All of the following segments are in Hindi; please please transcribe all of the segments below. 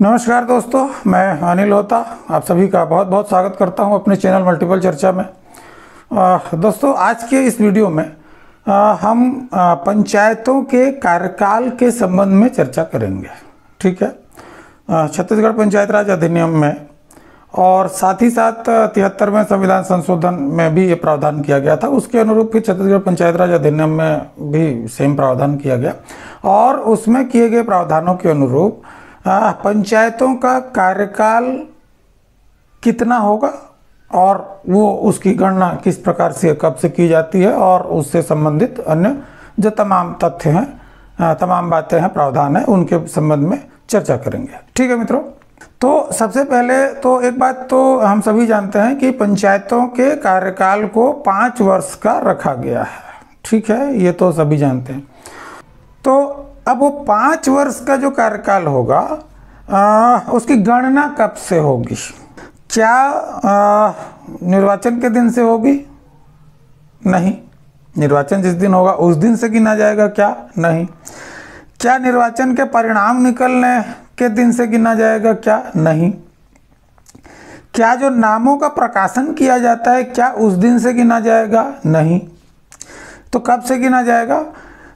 नमस्कार दोस्तों, मैं अनिल होता आप सभी का बहुत बहुत स्वागत करता हूं अपने चैनल मल्टीपल चर्चा में। दोस्तों, आज के इस वीडियो में हम पंचायतों के कार्यकाल के संबंध में चर्चा करेंगे। ठीक है, छत्तीसगढ़ पंचायत राज अधिनियम में और साथ ही साथ 73वें संविधान संशोधन में भी ये प्रावधान किया गया था। उसके अनुरूप ही छत्तीसगढ़ पंचायत राज अधिनियम में भी सेम प्रावधान किया गया और उसमें किए गए प्रावधानों के अनुरूप पंचायतों का कार्यकाल कितना होगा और वो उसकी गणना किस प्रकार से कब से की जाती है और उससे संबंधित अन्य जो तमाम तथ्य हैं, तमाम बातें हैं, प्रावधान है, उनके संबंध में चर्चा करेंगे। ठीक है मित्रों, तो सबसे पहले तो एक बात तो हम सभी जानते हैं कि पंचायतों के कार्यकाल को 5 वर्ष का रखा गया है। ठीक है, ये तो सभी जानते हैं। तो अब वो 5 वर्ष का जो कार्यकाल होगा उसकी गणना कब से होगी? क्या निर्वाचन के दिन से होगी? नहीं। निर्वाचन जिस दिन होगा उस दिन से गिना जाएगा क्या? नहीं। क्या निर्वाचन के परिणाम निकलने के दिन से गिना जाएगा क्या? नहीं। क्या जो नामों का प्रकाशन किया जाता है क्या उस दिन से गिना जाएगा? नहीं। तो कब से गिना जाएगा?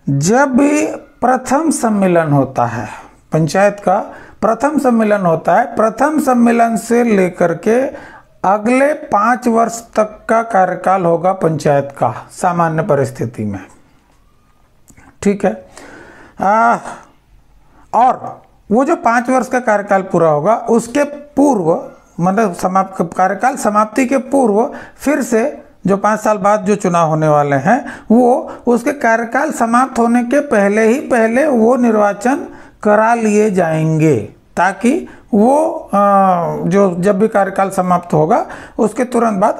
जब भी प्रथम सम्मेलन होता है, पंचायत का प्रथम सम्मेलन होता है, प्रथम सम्मेलन से लेकर के अगले 5 वर्ष तक का कार्यकाल होगा पंचायत का सामान्य परिस्थिति में। ठीक है, और वो जो 5 वर्ष का कार्यकाल पूरा होगा उसके पूर्व, मतलब कार्यकाल समाप्ति के पूर्व फिर से जो 5 साल बाद जो चुनाव होने वाले हैं वो उसके कार्यकाल समाप्त होने के पहले वो निर्वाचन करा लिए जाएंगे, ताकि वो जो जब भी कार्यकाल समाप्त होगा उसके तुरंत बाद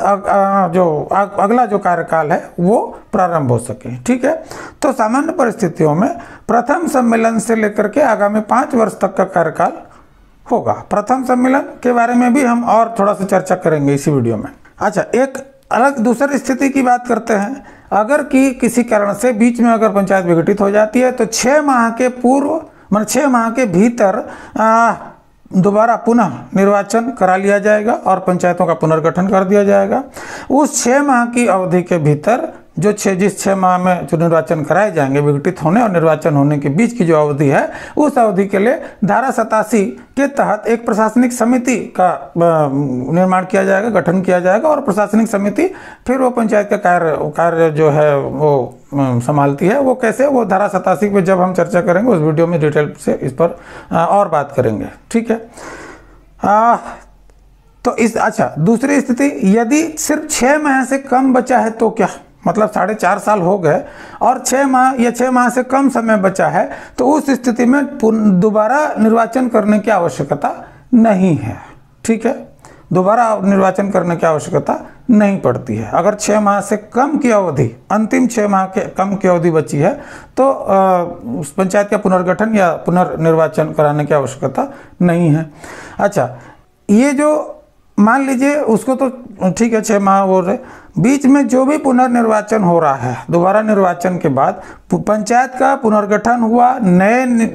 अगला जो कार्यकाल है वो प्रारंभ हो सके। ठीक है, तो सामान्य परिस्थितियों में प्रथम सम्मेलन से लेकर के आगामी 5 वर्ष तक का कार्यकाल होगा। प्रथम सम्मेलन के बारे में भी हम और थोड़ा सा चर्चा करेंगे इसी वीडियो में। अच्छा, एक अलग दूसरी स्थिति की बात करते हैं। अगर कि किसी कारण से बीच में अगर पंचायत विघटित हो जाती है तो 6 माह के पूर्व, मतलब 6 माह के भीतर दोबारा पुनः निर्वाचन करा लिया जाएगा और पंचायतों का पुनर्गठन कर दिया जाएगा। उस 6 माह की अवधि के भीतर जिस 6 माह में जो निर्वाचन कराए जाएंगे, विघटित होने और निर्वाचन होने के बीच की जो अवधि है, उस अवधि के लिए धारा 87 के तहत एक प्रशासनिक समिति का निर्माण किया जाएगा, गठन किया जाएगा और प्रशासनिक समिति फिर वो पंचायत का कार्य जो है वो संभालती है। वो कैसे, वो धारा 87 पे जब हम चर्चा करेंगे उस वीडियो में डिटेल से इस पर और बात करेंगे। ठीक है, तो अच्छा, दूसरी स्थिति, यदि सिर्फ 6 माह से कम बचा है तो क्या, मतलब 4.5 साल हो गए और 6 माह या 6 माह से कम समय बचा है, तो उस स्थिति में दोबारा निर्वाचन करने की आवश्यकता नहीं है। ठीक है, दोबारा निर्वाचन करने की आवश्यकता नहीं पड़ती है। अगर 6 माह से कम की अवधि, अंतिम 6 माह के कम की अवधि बची है तो उस पंचायत का पुनर्गठन या पुनर्निर्वाचन कराने की आवश्यकता नहीं है। अच्छा, ये जो मान लीजिए उसको तो ठीक है, 6 माह हो रहे, बीच में जो भी पुनर्निर्वाचन हो रहा है, दोबारा निर्वाचन के बाद पंचायत का पुनर्गठन हुआ, नए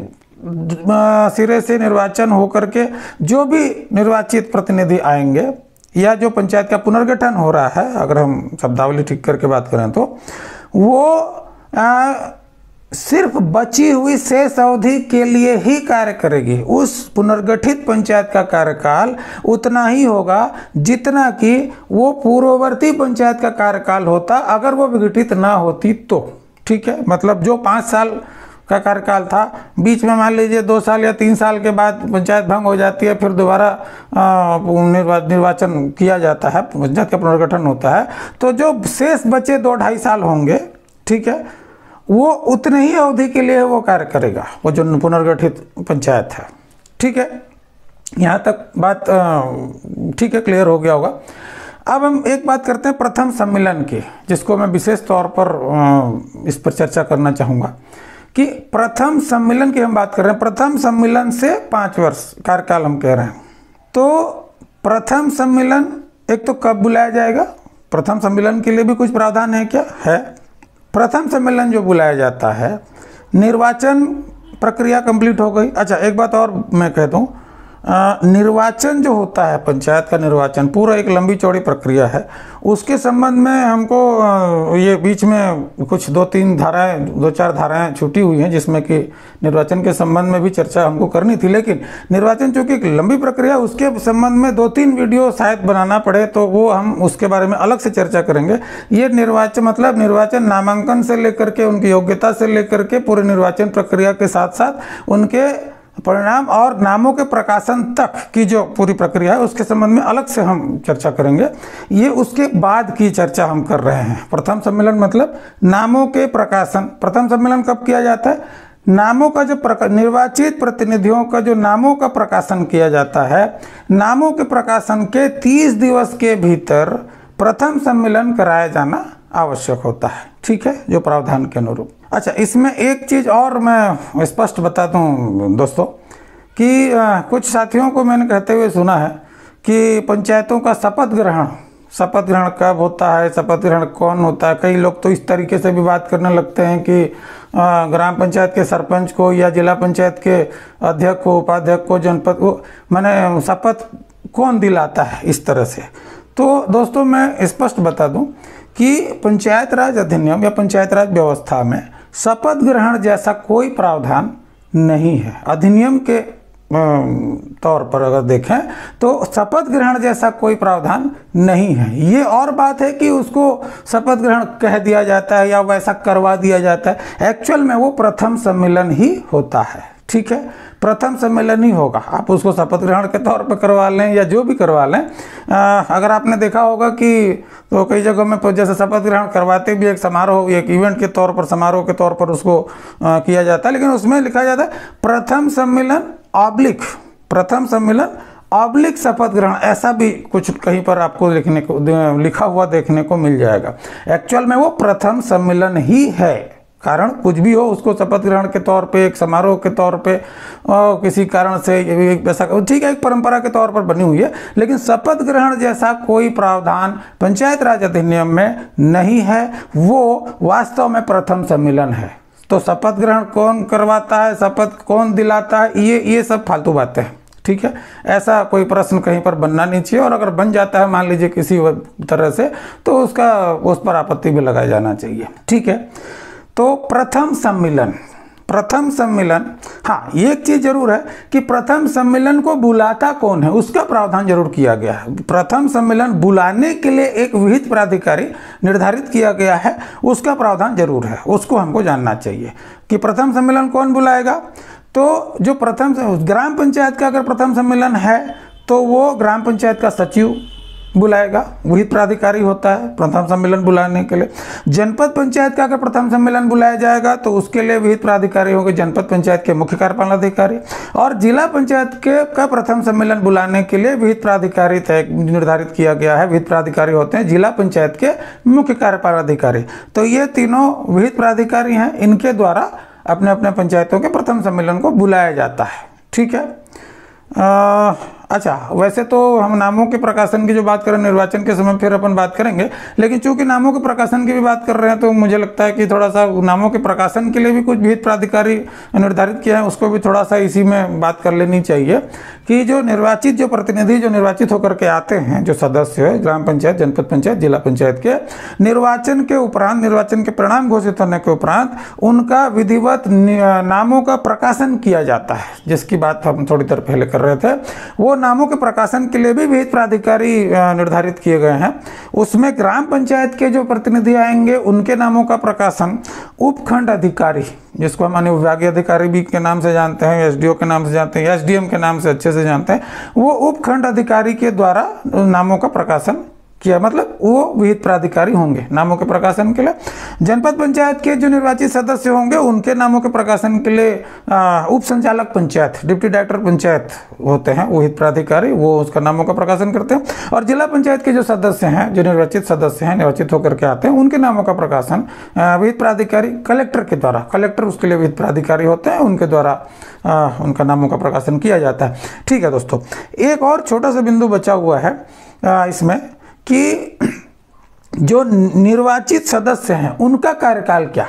सिरे से निर्वाचन होकर के जो भी निर्वाचित प्रतिनिधि आएंगे या जो पंचायत का पुनर्गठन हो रहा है, अगर हम शब्दावली ठीक करके बात करें तो वो सिर्फ बची हुई शेष अवधि के लिए ही कार्य करेगी। उस पुनर्गठित पंचायत का कार्यकाल उतना ही होगा जितना कि वो पूर्ववर्ती पंचायत का कार्यकाल होता अगर वो विघटित ना होती तो। ठीक है, मतलब जो 5 साल का कार्यकाल था, बीच में मान लीजिए 2 साल या 3 साल के बाद पंचायत भंग हो जाती है, फिर दोबारा निर्वाचन किया जाता है, पंचायत का पुनर्गठन होता है, तो जो शेष बचे 2-2.5 साल होंगे, ठीक है, वो उतने ही अवधि के लिए वो कार्य करेगा, वो जो पुनर्गठित पंचायत है। ठीक है, यहाँ तक बात ठीक है, क्लियर हो गया होगा। अब हम एक बात करते हैं प्रथम सम्मेलन की, जिसको मैं विशेष तौर पर इस पर चर्चा करना चाहूँगा कि प्रथम सम्मेलन की हम बात कर रहे हैं। प्रथम सम्मेलन से 5 वर्ष कार्यकाल हम कह रहे हैं, तो प्रथम सम्मेलन एक तो कब बुलाया जाएगा? प्रथम सम्मेलन के लिए भी कुछ प्रावधान है क्या? है। प्रथम सम्मेलन जो बुलाया जाता है, निर्वाचन प्रक्रिया कंप्लीट हो गई। अच्छा, एक बात और मैं कह दूं, निर्वाचन जो होता है, पंचायत का निर्वाचन पूरा एक लंबी चौड़ी प्रक्रिया है। उसके संबंध में हमको ये बीच में कुछ 2-4 धाराएं छूटी हुई हैं जिसमें कि निर्वाचन के संबंध में भी चर्चा हमको करनी थी, लेकिन निर्वाचन चूँकि एक लंबी प्रक्रिया, उसके संबंध में 2-3 वीडियो शायद बनाना पड़े, तो वो हम उसके बारे में अलग से चर्चा करेंगे। ये निर्वाचन मतलब निर्वाचन नामांकन से लेकर के उनकी योग्यता से लेकर के पूरे निर्वाचन प्रक्रिया के साथ साथ उनके परिणाम और नामों के प्रकाशन तक की जो पूरी प्रक्रिया है उसके संबंध में अलग से हम चर्चा करेंगे। ये उसके बाद की चर्चा हम कर रहे हैं। प्रथम सम्मेलन मतलब नामों के प्रकाशन। प्रथम सम्मेलन कब किया जाता है? नामों का जो निर्वाचित प्रतिनिधियों का जो नामों का प्रकाशन किया जाता है, नामों के प्रकाशन के 30 दिवस के भीतर प्रथम सम्मेलन कराया जाना आवश्यक होता है। ठीक है, जो प्रावधान के अनुरूप। अच्छा, इसमें एक चीज़ और मैं स्पष्ट बता दूं दोस्तों कि कुछ साथियों को मैंने कहते हुए सुना है कि पंचायतों का शपथ ग्रहण कब होता है, शपथ ग्रहण कौन होता है। कई लोग तो इस तरीके से भी बात करने लगते हैं कि ग्राम पंचायत के सरपंच को या जिला पंचायत के अध्यक्ष को, उपाध्यक्ष को, जनपद को माने शपथ कौन दिलाता है, इस तरह से। तो दोस्तों मैं स्पष्ट बता दूं कि पंचायत राज अधिनियम या पंचायत राज व्यवस्था में शपथ ग्रहण जैसा कोई प्रावधान नहीं है। अधिनियम के तौर पर अगर देखें तो शपथ ग्रहण जैसा कोई प्रावधान नहीं है। ये और बात है कि उसको शपथ ग्रहण कह दिया जाता है या वैसा करवा दिया जाता है, एक्चुअल में वो प्रथम सम्मेलन ही होता है। ठीक है, प्रथम सम्मेलन ही होगा। आप उसको शपथ ग्रहण के तौर पर करवा लें या जो भी करवा लें। अगर आपने देखा होगा कि तो कई जगहों में जैसे शपथ ग्रहण करवाते भी एक समारोह, एक इवेंट के तौर पर, समारोह के तौर पर उसको किया जाता है, लेकिन उसमें लिखा जाता है प्रथम सम्मेलन ऑब्लिक शपथ ग्रहण। ऐसा भी कुछ कहीं पर आपको लिखा हुआ देखने को मिल जाएगा। एक्चुअल में वो प्रथम सम्मेलन ही है। कारण कुछ भी हो, उसको शपथ ग्रहण के तौर पे, एक समारोह के तौर पे, किसी कारण से ऐसा ठीक है, एक परंपरा के तौर पर बनी हुई है, लेकिन शपथ ग्रहण जैसा कोई प्रावधान पंचायत राज अधिनियम में नहीं है। वो वास्तव में प्रथम सम्मेलन है। तो शपथ ग्रहण कौन करवाता है, शपथ कौन दिलाता है, ये सब फालतू बातें हैं। ठीक है, ऐसा कोई प्रश्न कहीं पर बनना नहीं चाहिए, और अगर बन जाता है मान लीजिए किसी तरह से, तो उस पर आपत्ति भी लगाया जाना चाहिए। ठीक है, तो प्रथम सम्मेलन, हाँ एक चीज जरूर है कि प्रथम सम्मेलन को बुलाता कौन है, उसका प्रावधान जरूर किया गया है। प्रथम सम्मेलन बुलाने के लिए एक विहित प्राधिकारी निर्धारित किया गया है, उसका प्रावधान जरूर है। उसको हमको जानना चाहिए कि प्रथम सम्मेलन कौन बुलाएगा। तो जो ग्राम पंचायत का अगर प्रथम सम्मेलन है तो वो ग्राम पंचायत का सचिव बुलाएगा, विहित प्राधिकारी होता है प्रथम सम्मेलन बुलाने के लिए। जनपद पंचायत का अगर प्रथम सम्मेलन बुलाया जाएगा तो उसके लिए विहित प्राधिकारी होंगे जनपद पंचायत के मुख्य कार्यपालनाधिकारी, और जिला पंचायत का प्रथम सम्मेलन बुलाने के लिए विहित प्राधिकारी निर्धारित किया गया है। विहित प्राधिकारी होते हैं जिला पंचायत के मुख्य कार्यपालनाधिकारी। तो ये तीनों विहित प्राधिकारी हैं, इनके द्वारा अपने अपने पंचायतों के प्रथम सम्मेलन को बुलाया जाता है। ठीक है, अच्छा वैसे तो हम नामों के प्रकाशन की जो बात करें निर्वाचन के समय फिर अपन बात करेंगे, लेकिन चूंकि नामों के प्रकाशन की भी बात कर रहे हैं तो मुझे लगता है कि थोड़ा सा नामों के प्रकाशन के लिए भी कुछ विहित प्राधिकारी निर्धारित किया है, उसको भी थोड़ा सा इसी में बात कर लेनी चाहिए कि जो प्रतिनिधि जो निर्वाचित होकर के आते हैं, जो सदस्य है ग्राम पंचायत, जनपद पंचायत, जिला पंचायत के, निर्वाचन के उपरांत, निर्वाचन के परिणाम घोषित होने के उपरांत उनका विधिवत नामों का प्रकाशन किया जाता है, जिसकी बात हम थोड़ी देर पहले कर रहे थे। वो नामों के प्रकाशन के लिए भी विहित प्राधिकारी निर्धारित किए गए हैं। उसमें ग्राम पंचायत के जो प्रतिनिधि आएंगे उनके नामों का प्रकाशन उपखंड अधिकारी, जिसको हम अनुविभागीय अधिकारी भी के नाम से जानते हैं, एसडीओ के नाम से जानते हैं, एसडीएम के नाम से अच्छे से जानते हैं, वो उपखंड अधिकारी के द्वारा नामों का प्रकाशन किया, मतलब वो विहित प्राधिकारी होंगे नामों के प्रकाशन के लिए। जनपद पंचायत के जो निर्वाचित सदस्य होंगे उनके नामों के प्रकाशन के लिए उप संचालक पंचायत, डिप्टी डायरेक्टर पंचायत होते हैं विहित प्राधिकारी, वो उसका नामों का प्रकाशन करते हैं। और जिला पंचायत के जो सदस्य हैं, जो निर्वाचित सदस्य हैं, निर्वाचित होकर के आते हैं, उनके नामों का प्रकाशन विहित प्राधिकारी कलेक्टर के द्वारा, कलेक्टर उसके लिए विहित प्राधिकारी होते हैं, उनके द्वारा उनका नामों का प्रकाशन किया जाता है। ठीक है दोस्तों, एक और छोटा सा बिंदु बचा हुआ है इसमें कि जो निर्वाचित सदस्य हैं उनका कार्यकाल क्या,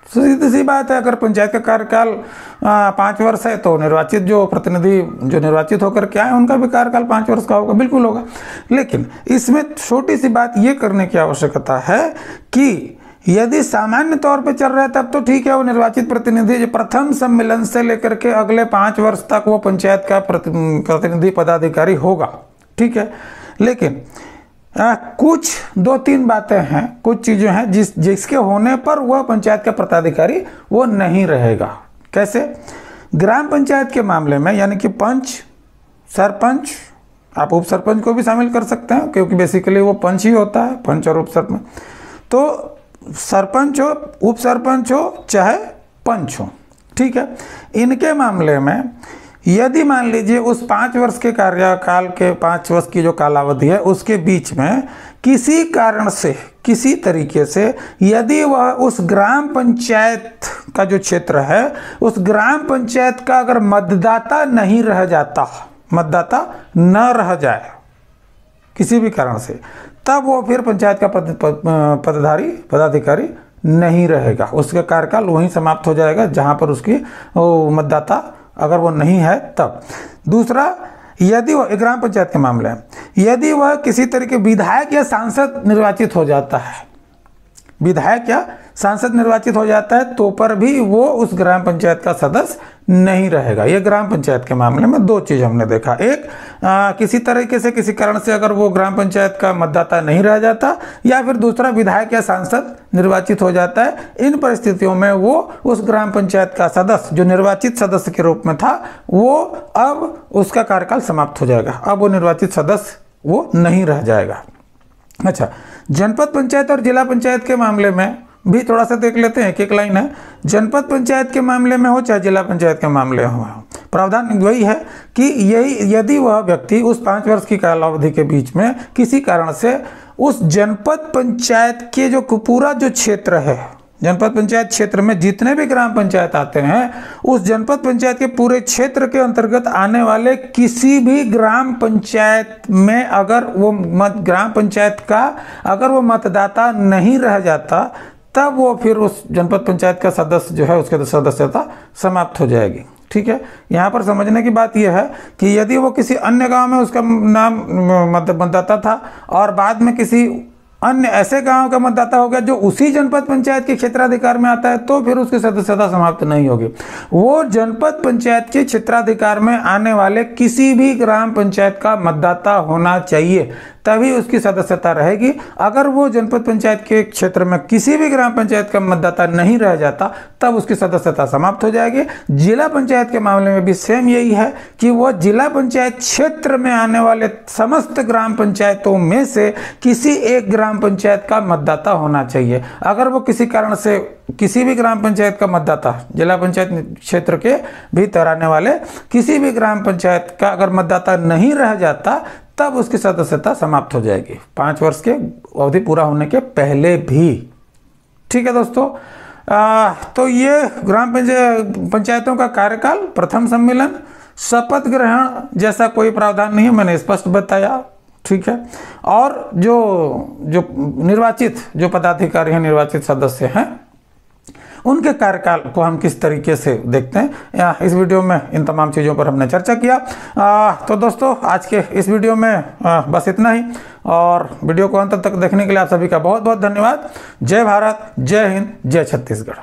सीधी सी बात है, अगर पंचायत का कार्यकाल 5 वर्ष है तो निर्वाचित जो प्रतिनिधि जो निर्वाचित होकर के आए उनका भी कार्यकाल 5 वर्ष का होगा, बिल्कुल होगा। लेकिन इसमें छोटी सी बात ये करने की आवश्यकता है कि यदि सामान्य तौर पे चल रहा है तब तो ठीक है, वो निर्वाचित प्रतिनिधि जो प्रथम सम्मेलन से लेकर के अगले 5 वर्ष तक वो पंचायत का प्रतिनिधि पदाधिकारी होगा, ठीक है। लेकिन कुछ 2-3 बातें हैं, कुछ चीजें हैं जिसके होने पर वह पंचायत का पदाधिकारी वो नहीं रहेगा। कैसे? ग्राम पंचायत के मामले में यानी कि पंच, सरपंच, आप उप सरपंच को भी शामिल कर सकते हैं क्योंकि बेसिकली वो पंच ही होता है, पंच और उप सरपंच। तो सरपंच हो, उप सरपंच हो, चाहे पंच हो, ठीक है। इनके मामले में यदि मान लीजिए उस 5 वर्ष के कार्यकाल के 5 वर्ष की जो कालावधि है उसके बीच में किसी कारण से, किसी तरीके से यदि वह उस ग्राम पंचायत का जो क्षेत्र है उस ग्राम पंचायत का अगर मतदाता नहीं रह जाता, मतदाता न रह जाए किसी भी कारण से, तब वो फिर पंचायत का पदाधिकारी नहीं रहेगा। उसका कार्यकाल वहीं समाप्त हो जाएगा जहां पर उसकी मतदाता अगर वो नहीं है तब। दूसरा, यदि वह ग्राम पंचायत के मामले में यदि वह किसी तरह के विधायक या सांसद निर्वाचित हो जाता है, विधायक या सांसद निर्वाचित हो जाता है तो पर भी वो उस ग्राम पंचायत का सदस्य नहीं रहेगा। ये ग्राम पंचायत के मामले में 2 चीज हमने देखा। एक, किसी तरीके से किसी कारण से अगर वो ग्राम पंचायत का मतदाता नहीं रह जाता, या फिर दूसरा विधायक या सांसद निर्वाचित हो जाता है। इन परिस्थितियों में वो उस ग्राम पंचायत का सदस्य जो निर्वाचित सदस्य के रूप में था वो अब उसका कार्यकाल समाप्त हो जाएगा, अब वो निर्वाचित सदस्य वो नहीं रह जाएगा। अच्छा, जनपद पंचायत और जिला पंचायत के मामले में भी थोड़ा सा देख लेते हैं, एक लाइन है। जनपद पंचायत के मामले में हो चाहे जिला पंचायत के मामले हो, प्रावधान वही है कि यही यदि वह व्यक्ति उस 5 वर्ष की कालावधि के बीच में किसी कारण से उस जनपद पंचायत के जो पूरा जो क्षेत्र है, जनपद पंचायत क्षेत्र में जितने भी ग्राम पंचायत आते हैं उस जनपद पंचायत के पूरे क्षेत्र के अंतर्गत आने वाले किसी भी ग्राम पंचायत में अगर वो ग्राम पंचायत का अगर वो मतदाता नहीं रह जाता, तब वो फिर उस जनपद पंचायत का सदस्य जो है उसके सदस्यता समाप्त हो जाएगी, ठीक है। यहाँ पर समझने की बात यह है कि यदि वो किसी अन्य गांव में उसका नाम मतदाता था और बाद में किसी अन्य ऐसे गांव का मतदाता हो गया जो उसी जनपद पंचायत के क्षेत्राधिकार में आता है, तो फिर उसकी सदस्यता समाप्त नहीं होगी। वो जनपद पंचायत के क्षेत्राधिकार में आने वाले किसी भी ग्राम पंचायत का मतदाता होना चाहिए, तभी उसकी सदस्यता रहेगी। अगर वो जनपद पंचायत के क्षेत्र में किसी भी ग्राम पंचायत का मतदाता नहीं रह जाता, तब उसकी सदस्यता समाप्त हो जाएगी। जिला पंचायत के मामले में भी सेम यही है कि वह जिला पंचायत क्षेत्र में आने वाले समस्त ग्राम पंचायतों में से किसी एक ग्राम पंचायत का मतदाता होना चाहिए। अगर वो किसी कारण से किसी भी ग्राम पंचायत का मतदाता जिला पंचायत क्षेत्र के भीतर आने वाले किसी भी ग्राम पंचायत का अगर मतदाता नहीं रह जाता, तब उसकी सदस्यता समाप्त हो जाएगी 5 वर्ष के अवधि पूरा होने के पहले भी, ठीक है दोस्तों। तो ये ग्राम पंचायतों का कार्यकाल, प्रथम सम्मेलन, शपथ ग्रहण जैसा कोई प्रावधान नहीं है, मैंने स्पष्ट बताया, ठीक है। और जो निर्वाचित जो पदाधिकारी हैं, निर्वाचित सदस्य हैं, उनके कार्यकाल को हम किस तरीके से देखते हैं, इस वीडियो में इन तमाम चीज़ों पर हमने चर्चा किया। तो दोस्तों आज के इस वीडियो में बस इतना ही, और वीडियो को अंत तक देखने के लिए आप सभी का बहुत बहुत धन्यवाद। जय भारत, जय हिंद, जय छत्तीसगढ़।